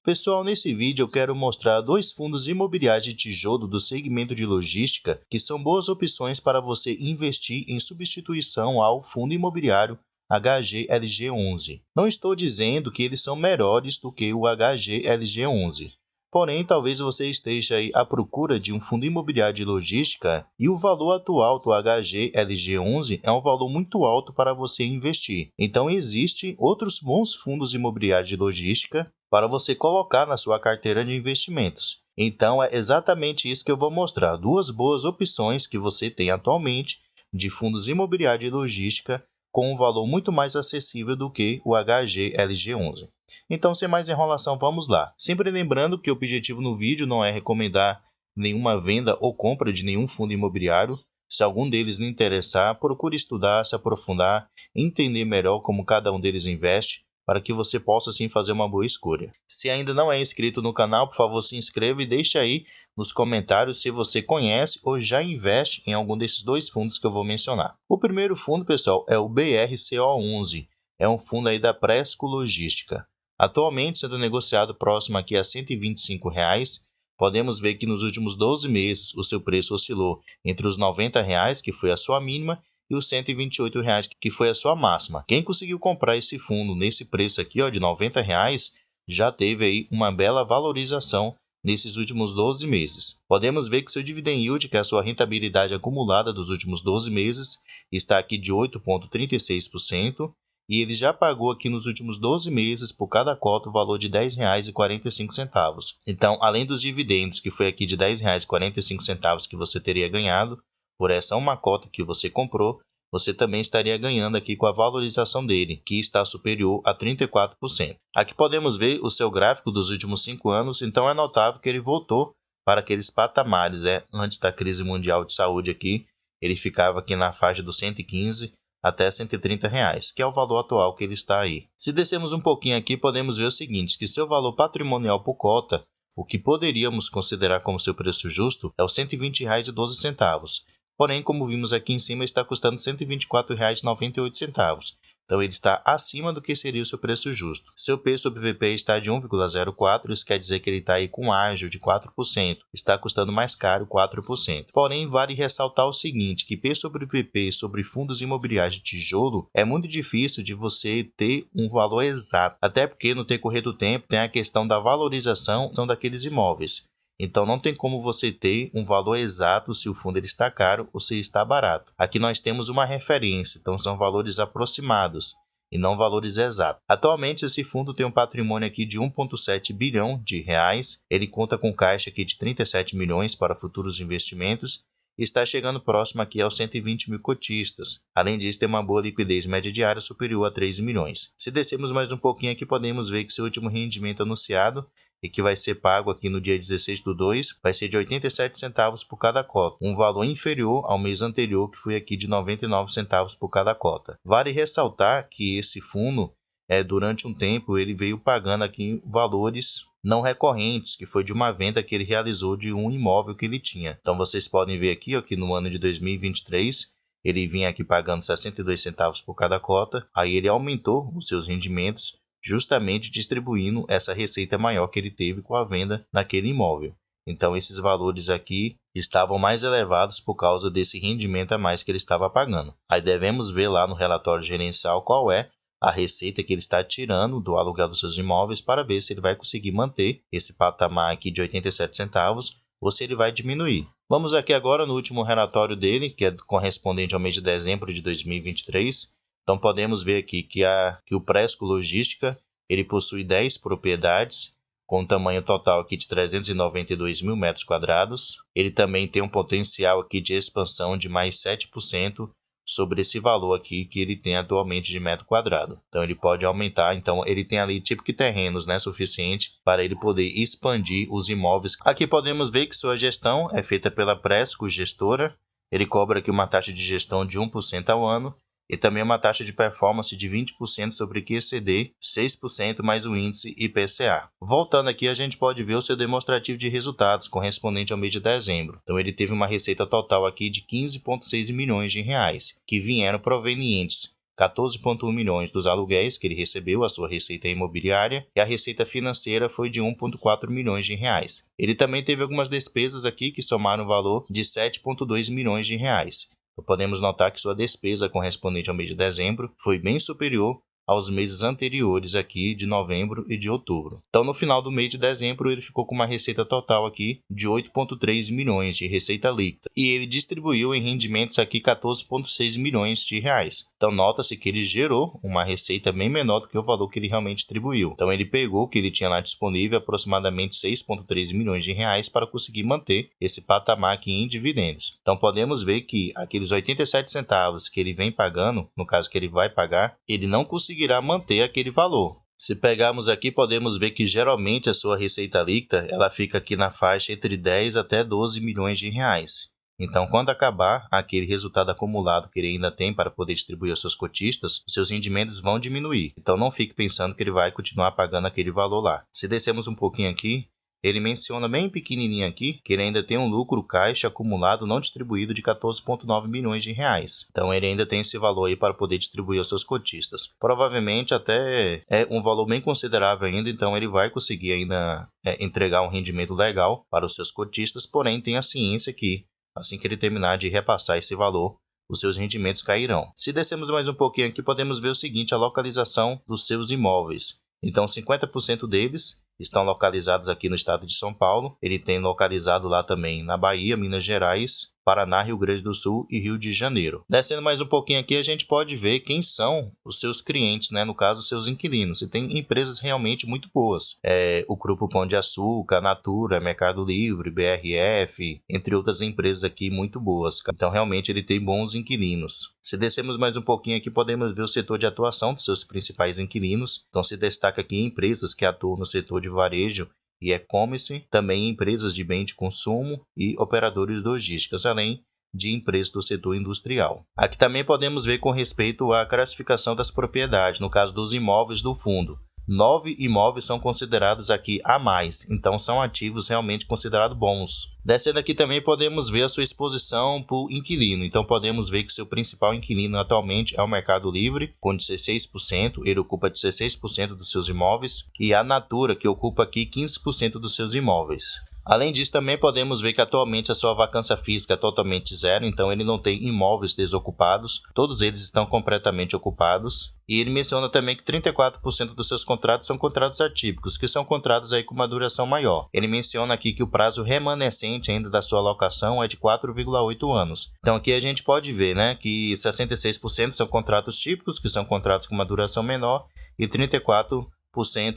Pessoal, nesse vídeo eu quero mostrar dois fundos imobiliários de tijolo do segmento de logística que são boas opções para você investir em substituição ao fundo imobiliário HGLG11. Não estou dizendo que eles são melhores do que o HGLG11. Porém, talvez você esteja aí à procura de um fundo imobiliário de logística e o valor atual do HGLG11 é um valor muito alto para você investir. Então, existem outros bons fundos imobiliários de logística para você colocar na sua carteira de investimentos. Então, é exatamente isso que eu vou mostrar. Duas boas opções que você tem atualmente de fundos imobiliários de logística com um valor muito mais acessível do que o HGLG11. Então, sem mais enrolação, vamos lá. Sempre lembrando que o objetivo no vídeo não é recomendar nenhuma venda ou compra de nenhum fundo imobiliário. Se algum deles lhe interessar, procure estudar, se aprofundar, entender melhor como cada um deles investe, para que você possa sim fazer uma boa escolha. Se ainda não é inscrito no canal, por favor se inscreva e deixe aí nos comentários se você conhece ou já investe em algum desses dois fundos que eu vou mencionar. O primeiro fundo, pessoal, é o BRCO11. É um fundo aí da Presco Logística. Atualmente sendo negociado próximo aqui a R$ 125. Podemos ver que nos últimos 12 meses o seu preço oscilou entre os R$ 90, que foi a sua mínima, e os R$ 128, que foi a sua máxima. Quem conseguiu comprar esse fundo nesse preço aqui, ó, de R$ 90, já teve aí uma bela valorização nesses últimos 12 meses. Podemos ver que seu dividend yield, que é a sua rentabilidade acumulada dos últimos 12 meses, está aqui de 8,36%. E ele já pagou aqui nos últimos 12 meses por cada cota o valor de R$ 10,45. Então, além dos dividendos, que foi aqui de R$ 10,45 que você teria ganhado por essa uma cota que você comprou, você também estaria ganhando aqui com a valorização dele, que está superior a 34%. Aqui podemos ver o seu gráfico dos últimos 5 anos, então é notável que ele voltou para aqueles patamares, antes da crise mundial de saúde aqui, ele ficava aqui na faixa dos 115 até R$ 130, que é o valor atual que ele está aí. Se descermos um pouquinho aqui, podemos ver o seguinte, que seu valor patrimonial por cota, o que poderíamos considerar como seu preço justo, é os R$ 120,12. Porém, como vimos aqui em cima, está custando R$ 124,98. Então, ele está acima do que seria o seu preço justo. Seu P sobre VP está de 1,04, isso quer dizer que ele está aí com ágio de 4%. Está custando mais caro 4%. Porém, vale ressaltar o seguinte, que P sobre VP sobre fundos imobiliários de tijolo é muito difícil de você ter um valor exato. Até porque no decorrer do tempo tem a questão da valorização daqueles imóveis. Então, não tem como você ter um valor exato se o fundo ele está caro ou se está barato. Aqui nós temos uma referência, então são valores aproximados e não valores exatos. Atualmente, esse fundo tem um patrimônio aqui de 1,7 bilhão de reais. Ele conta com caixa aqui de 37 milhões para futuros investimentos e está chegando próximo aqui aos 120 mil cotistas. Além disso, tem uma boa liquidez média diária superior a 3 milhões. Se descermos mais um pouquinho aqui, podemos ver que seu último rendimento anunciado e que vai ser pago aqui no dia 16/2, vai ser de 87 centavos por cada cota, um valor inferior ao mês anterior, que foi aqui de 99 centavos por cada cota. Vale ressaltar que esse fundo, durante um tempo, ele veio pagando aqui valores não recorrentes, que foi de uma venda que ele realizou de um imóvel que ele tinha. Então, vocês podem ver aqui ó, que no ano de 2023, ele vinha aqui pagando 62 centavos por cada cota, aí ele aumentou os seus rendimentos, justamente distribuindo essa receita maior que ele teve com a venda naquele imóvel. Então, esses valores aqui estavam mais elevados por causa desse rendimento a mais que ele estava pagando. Aí devemos ver lá no relatório gerencial qual é a receita que ele está tirando do aluguel dos seus imóveis para ver se ele vai conseguir manter esse patamar aqui de 87 centavos ou se ele vai diminuir. Vamos aqui agora no último relatório dele, que é correspondente ao mês de dezembro de 2023. Então podemos ver aqui que o Presco Logística ele possui 10 propriedades com um tamanho total aqui de 392 mil metros quadrados. Ele também tem um potencial aqui de expansão de mais 7% sobre esse valor aqui que ele tem atualmente de metro quadrado. Então ele pode aumentar, então ele tem ali tipo que terrenos, suficiente para ele poder expandir os imóveis. Aqui podemos ver que sua gestão é feita pela Presco Gestora. Ele cobra aqui uma taxa de gestão de 1% ao ano e também uma taxa de performance de 20% sobre QCD, 6% mais o índice IPCA. Voltando aqui, a gente pode ver o seu demonstrativo de resultados correspondente ao mês de dezembro. Então ele teve uma receita total aqui de 15,6 milhões de reais, que vieram provenientes 14,1 milhões dos aluguéis que ele recebeu, a sua receita imobiliária, e a receita financeira foi de 1,4 milhões de reais. Ele também teve algumas despesas aqui que somaram o valor de 7,2 milhões de reais. Então, podemos notar que sua despesa correspondente ao mês de dezembro foi bem superior aos meses anteriores aqui de novembro e de outubro. Então, no final do mês de dezembro, ele ficou com uma receita total aqui de 8,3 milhões de receita líquida. E ele distribuiu em rendimentos aqui 14,6 milhões de reais. Então, nota-se que ele gerou uma receita bem menor do que o valor que ele realmente distribuiu. Então, ele pegou o que ele tinha lá disponível, aproximadamente 6,3 milhões de reais, para conseguir manter esse patamar aqui em dividendos. Então, podemos ver que aqueles 87 centavos que ele vem pagando, no caso que ele vai pagar, ele não conseguirá manter aquele valor. Se pegarmos aqui, podemos ver que geralmente a sua receita líquida ela fica aqui na faixa entre 10 até 12 milhões de reais. Então, quando acabar aquele resultado acumulado que ele ainda tem para poder distribuir aos seus cotistas, os seus rendimentos vão diminuir. Então, não fique pensando que ele vai continuar pagando aquele valor lá. Se descermos um pouquinho aqui, ele menciona bem pequenininho aqui que ele ainda tem um lucro caixa acumulado não distribuído de 14,9 milhões de reais. Então ele ainda tem esse valor aí para poder distribuir aos seus cotistas. Provavelmente até é um valor bem considerável ainda, então ele vai conseguir ainda entregar um rendimento legal para os seus cotistas, porém tenha ciência que assim que ele terminar de repassar esse valor, os seus rendimentos cairão. Se descermos mais um pouquinho aqui, podemos ver o seguinte, a localização dos seus imóveis. Então 50% deles estão localizados aqui no estado de São Paulo. Ele tem localizado lá também na Bahia, Minas Gerais, Paraná, Rio Grande do Sul e Rio de Janeiro. Descendo mais um pouquinho aqui, a gente pode ver quem são os seus clientes, né? No caso, os seus inquilinos. E tem empresas realmente muito boas. O Grupo Pão de Açúcar, Natura, Mercado Livre, BRF, entre outras empresas aqui muito boas. Então, realmente, ele tem bons inquilinos. Se descermos mais um pouquinho aqui, podemos ver o setor de atuação dos seus principais inquilinos. Então, se destaca aqui empresas que atuam no setor de varejo e e-commerce, também empresas de bem de consumo e operadores logísticos, além de empresas do setor industrial. Aqui também podemos ver com respeito à classificação das propriedades, no caso dos imóveis do fundo. 9 imóveis são considerados aqui a mais, então são ativos realmente considerados bons. Descendo aqui também podemos ver a sua exposição por inquilino, então podemos ver que seu principal inquilino atualmente é o Mercado Livre, com 16%, ele ocupa 16% dos seus imóveis, e a Natura, que ocupa aqui 15% dos seus imóveis. Além disso, também podemos ver que atualmente a sua vacância física é totalmente zero, então ele não tem imóveis desocupados, todos eles estão completamente ocupados. E ele menciona também que 34% dos seus contratos são contratos atípicos, que são contratos aí com uma duração maior. Ele menciona aqui que o prazo remanescente ainda da sua locação é de 4,8 anos. Então aqui a gente pode ver, né, que 66% são contratos típicos, que são contratos com uma duração menor, e 34%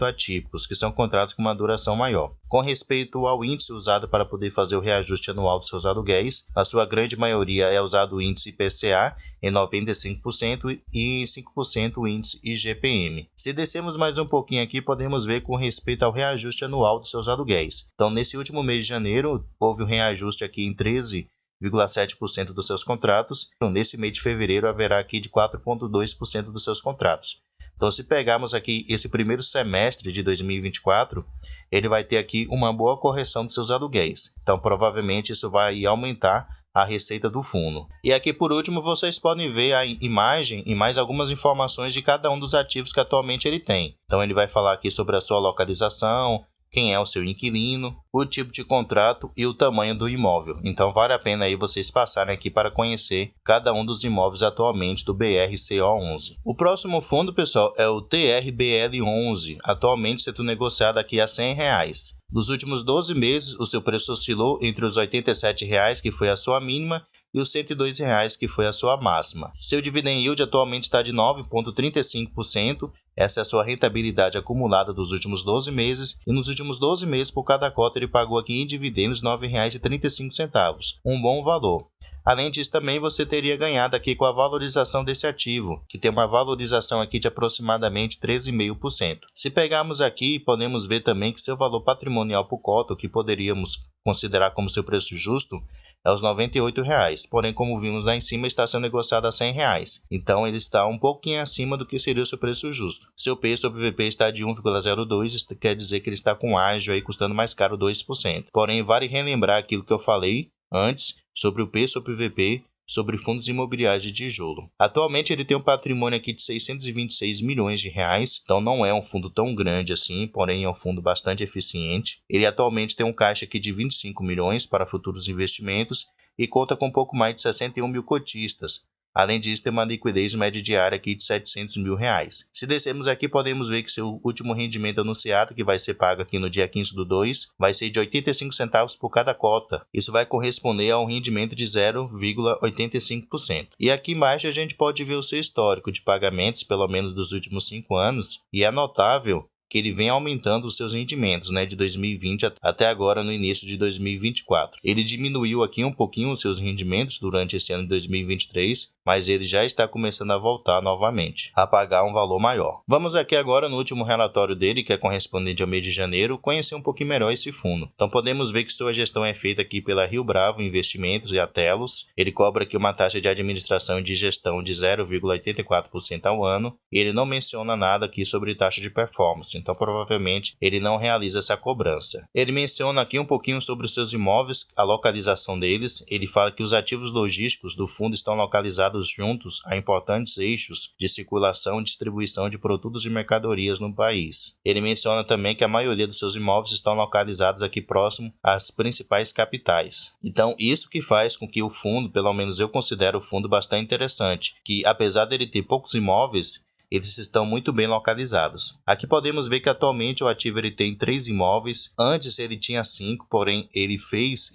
atípicos, que são contratos com uma duração maior. Com respeito ao índice usado para poder fazer o reajuste anual dos seus aluguéis, a sua grande maioria é usado o índice IPCA em 95% e em 5% o índice IGPM. Se descermos mais um pouquinho aqui, podemos ver com respeito ao reajuste anual dos seus aluguéis. Então, nesse último mês de janeiro, houve um reajuste aqui em 13,7% dos seus contratos. Então, nesse mês de fevereiro, haverá aqui de 4,2% dos seus contratos. Então, se pegarmos aqui esse primeiro semestre de 2024, ele vai ter aqui uma boa correção dos seus aluguéis. Então, provavelmente, isso vai aumentar a receita do fundo. E aqui, por último, vocês podem ver a imagem e mais algumas informações de cada um dos ativos que atualmente ele tem. Então, ele vai falar aqui sobre a sua localização, quem é o seu inquilino, o tipo de contrato e o tamanho do imóvel. Então vale a pena aí vocês passarem aqui para conhecer cada um dos imóveis atualmente do BRCO11. O próximo fundo, pessoal, é o TRBL11, atualmente sendo negociado aqui a R$100. Nos últimos 12 meses, o seu preço oscilou entre os R$87, que foi a sua mínima, e os R$102, que foi a sua máxima. Seu dividend yield atualmente está de 9,35%. Essa é a sua rentabilidade acumulada dos últimos 12 meses. E nos últimos 12 meses, por cada cota, ele pagou aqui em dividendos R$ 9,35. Um bom valor. Além disso, também você teria ganhado aqui com a valorização desse ativo, que tem uma valorização aqui de aproximadamente 13,5%. Se pegarmos aqui, podemos ver também que seu valor patrimonial por cota, o que poderíamos considerar como seu preço justo, é os R$ 98. Porém, como vimos lá em cima, está sendo negociado a R$100. Então, ele está um pouquinho acima do que seria o seu preço justo. Seu P sobre VP está de 1,02, isso quer dizer que ele está com ágio aí custando mais caro 2%. Porém, vale relembrar aquilo que eu falei antes sobre o P sobre VP sobre fundos imobiliários de tijolo. Atualmente ele tem um patrimônio aqui de 626 milhões de reais, então não é um fundo tão grande assim, porém é um fundo bastante eficiente. Ele atualmente tem um caixa aqui de 25 milhões para futuros investimentos e conta com um pouco mais de 61 mil cotistas. Além disso, tem uma liquidez média diária aqui de 700 mil reais. Se descermos aqui, podemos ver que seu último rendimento anunciado, que vai ser pago aqui no dia 15/2, vai ser de 85 centavos por cada cota. Isso vai corresponder a um rendimento de 0,85%. E aqui embaixo a gente pode ver o seu histórico de pagamentos, pelo menos dos últimos 5 anos, e é notável que ele vem aumentando os seus rendimentos, de 2020 até agora no início de 2024. Ele diminuiu aqui um pouquinho os seus rendimentos durante esse ano de 2023, mas ele já está começando a voltar novamente, a pagar um valor maior. Vamos aqui agora no último relatório dele, que é correspondente ao mês de janeiro, conhecer um pouquinho melhor esse fundo. Então podemos ver que sua gestão é feita aqui pela Rio Bravo Investimentos e a Telos. Ele cobra aqui uma taxa de administração e de gestão de 0,84% ao ano, e ele não menciona nada aqui sobre taxa de performance. Então provavelmente ele não realiza essa cobrança. Ele menciona aqui um pouquinho sobre os seus imóveis, a localização deles. Ele fala que os ativos logísticos do fundo estão localizados juntos a importantes eixos de circulação e distribuição de produtos e mercadorias no país. Ele menciona também que a maioria dos seus imóveis estão localizados aqui próximo às principais capitais. Então isso que faz com que o fundo, pelo menos eu considero o fundo bastante interessante, que apesar dele ter poucos imóveis, eles estão muito bem localizados. Aqui podemos ver que atualmente o ativo ele tem 3 imóveis. Antes ele tinha 5, porém ele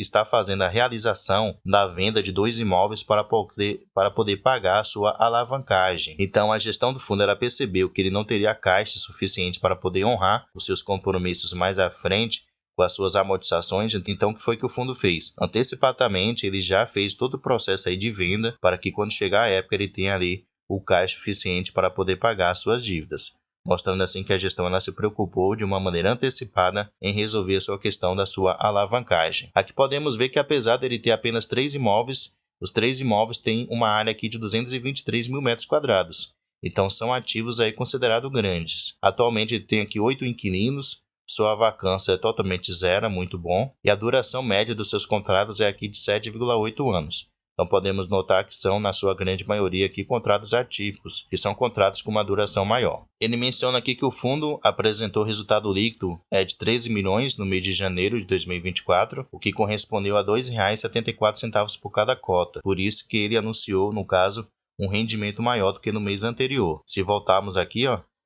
está fazendo a realização da venda de 2 imóveis para poder pagar a sua alavancagem. Então a gestão do fundo ela percebeu que ele não teria caixa suficiente para poder honrar os seus compromissos mais à frente com as suas amortizações. Então o que foi que o fundo fez? Antecipadamente ele já fez todo o processo aí de venda para que quando chegar a época ele tenha ali o caixa suficiente para poder pagar as suas dívidas, mostrando assim que a gestão ela se preocupou de uma maneira antecipada em resolver a sua questão da sua alavancagem. Aqui podemos ver que apesar dele ter apenas 3 imóveis, os 3 imóveis têm uma área aqui de 223 mil metros quadrados, então são ativos aí considerados grandes. Atualmente ele tem aqui 8 inquilinos, sua vacância é totalmente zero, muito bom, e a duração média dos seus contratos é aqui de 7,8 anos. Então podemos notar que são, na sua grande maioria, aqui contratos atípicos, que são contratos com uma duração maior. Ele menciona aqui que o fundo apresentou resultado líquido de 13 milhões no mês de janeiro de 2024, o que correspondeu a R$ 2,74 por cada cota. Por isso que ele anunciou, no caso, um rendimento maior do que no mês anterior. Se voltarmos aqui,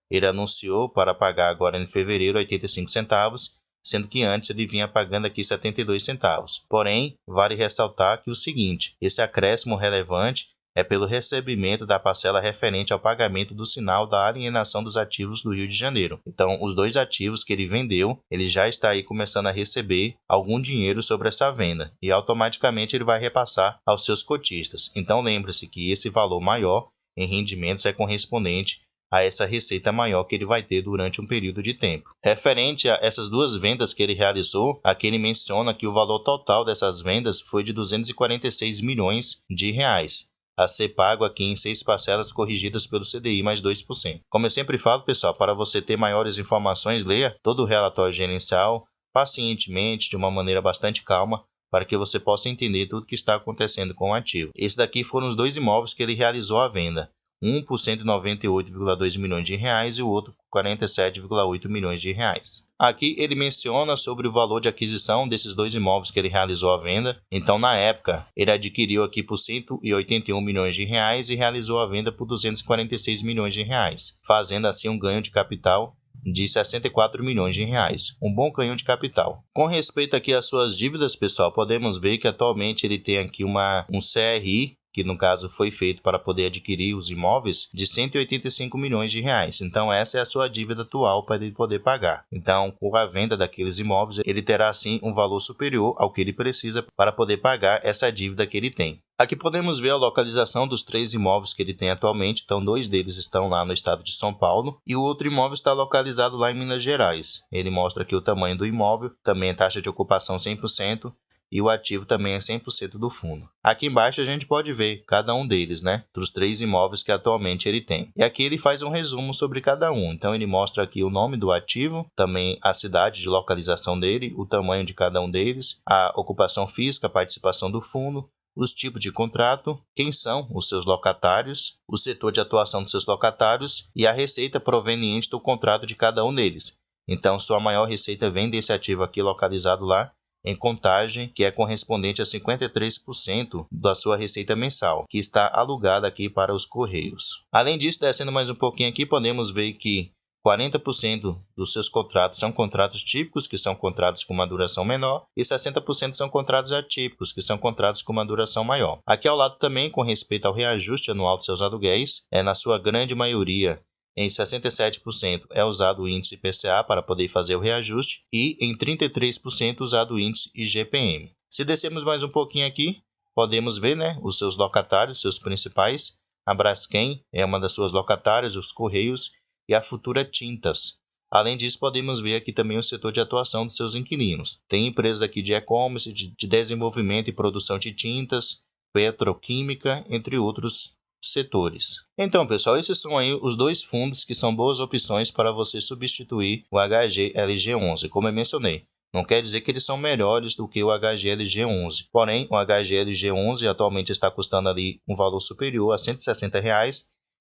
ele anunciou para pagar agora em fevereiro 85 centavos, sendo que antes ele vinha pagando aqui 72 centavos. Porém, vale ressaltar que o seguinte, esse acréscimo relevante é pelo recebimento da parcela referente ao pagamento do sinal da alienação dos ativos do Rio de Janeiro. Então, os 2 ativos que ele vendeu, ele já está aí começando a receber algum dinheiro sobre essa venda e automaticamente ele vai repassar aos seus cotistas. Então, lembre-se que esse valor maior em rendimentos é correspondente a essa receita maior que ele vai ter durante um período de tempo. Referente a essas 2 vendas que ele realizou, aqui ele menciona que o valor total dessas vendas foi de 246 milhões de reais, a ser pago aqui em 6 parcelas corrigidas pelo CDI mais 2%. Como eu sempre falo, pessoal, para você ter maiores informações, leia todo o relatório gerencial pacientemente, de uma maneira bastante calma, para que você possa entender tudo o que está acontecendo com o ativo. Esse daqui foram os 2 imóveis que ele realizou a venda. Um por 198,2 milhões de reais e o outro por 47,8 milhões de reais. Aqui ele menciona sobre o valor de aquisição desses 2 imóveis que ele realizou a venda. Então, na época, ele adquiriu aqui por 181 milhões de reais e realizou a venda por 246 milhões de reais, fazendo assim um ganho de capital de 64 milhões de reais, um bom ganho de capital. Com respeito aqui às suas dívidas, pessoal, podemos ver que atualmente ele tem aqui um CRI, que no caso foi feito para poder adquirir os imóveis, de 185 milhões de reais. Então essa é a sua dívida atual para ele poder pagar. Então, com a venda daqueles imóveis, ele terá sim um valor superior ao que ele precisa para poder pagar essa dívida que ele tem. Aqui podemos ver a localização dos 3 imóveis que ele tem atualmente. Então 2 deles estão lá no estado de São Paulo e o outro imóvel está localizado lá em Minas Gerais. Ele mostra aqui o tamanho do imóvel, também a taxa de ocupação 100%, e o ativo também é 100% do fundo. Aqui embaixo a gente pode ver cada um deles, dos 3 imóveis que atualmente ele tem. E aqui ele faz um resumo sobre cada um. Então ele mostra aqui o nome do ativo, também a cidade de localização dele, o tamanho de cada um deles, a ocupação física, a participação do fundo, os tipos de contrato, quem são os seus locatários, o setor de atuação dos seus locatários e a receita proveniente do contrato de cada um deles. Então, sua maior receita vem desse ativo aqui localizado lá em Contagem, que é correspondente a 53% da sua receita mensal, que está alugada aqui para os Correios. Além disso, descendo mais um pouquinho aqui, podemos ver que 40% dos seus contratos são contratos típicos, que são contratos com uma duração menor, e 60% são contratos atípicos, que são contratos com uma duração maior. Aqui ao lado também, com respeito ao reajuste anual dos seus aluguéis, na sua grande maioria, em 67% é usado o índice IPCA para poder fazer o reajuste e em 33% usado o índice IGPM. Se descermos mais um pouquinho aqui, podemos ver, os seus locatários, seus principais. A Braskem é uma das suas locatárias, os Correios e a Futura Tintas. Além disso, podemos ver aqui também o setor de atuação dos seus inquilinos. Tem empresas aqui de e-commerce, de desenvolvimento e produção de tintas, petroquímica, entre outros setores. Então, pessoal, esses são aí os dois fundos que são boas opções para você substituir o HGLG11. Como eu mencionei, não quer dizer que eles são melhores do que o HGLG11. Porém, o HGLG11 atualmente está custando ali um valor superior a R$ 160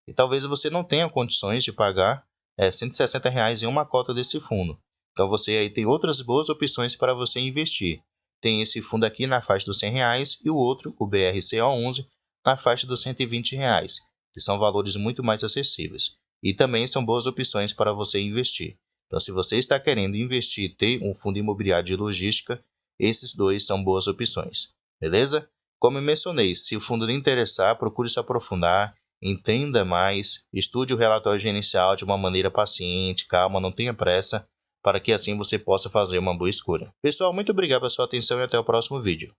e talvez você não tenha condições de pagar R$ 160 em uma cota desse fundo. Então, você aí tem outras boas opções para você investir. Tem esse fundo aqui na faixa dos R$ 100 e o outro, o BRCO11, na faixa dos R$ 120, que são valores muito mais acessíveis. E também são boas opções para você investir. Então, se você está querendo investir e ter um fundo imobiliário de logística, esses dois são boas opções. Beleza? Como eu mencionei, se o fundo lhe interessar, procure se aprofundar, entenda mais, estude o relatório gerencial de uma maneira paciente, calma, não tenha pressa, para que assim você possa fazer uma boa escolha. Pessoal, muito obrigado pela sua atenção e até o próximo vídeo.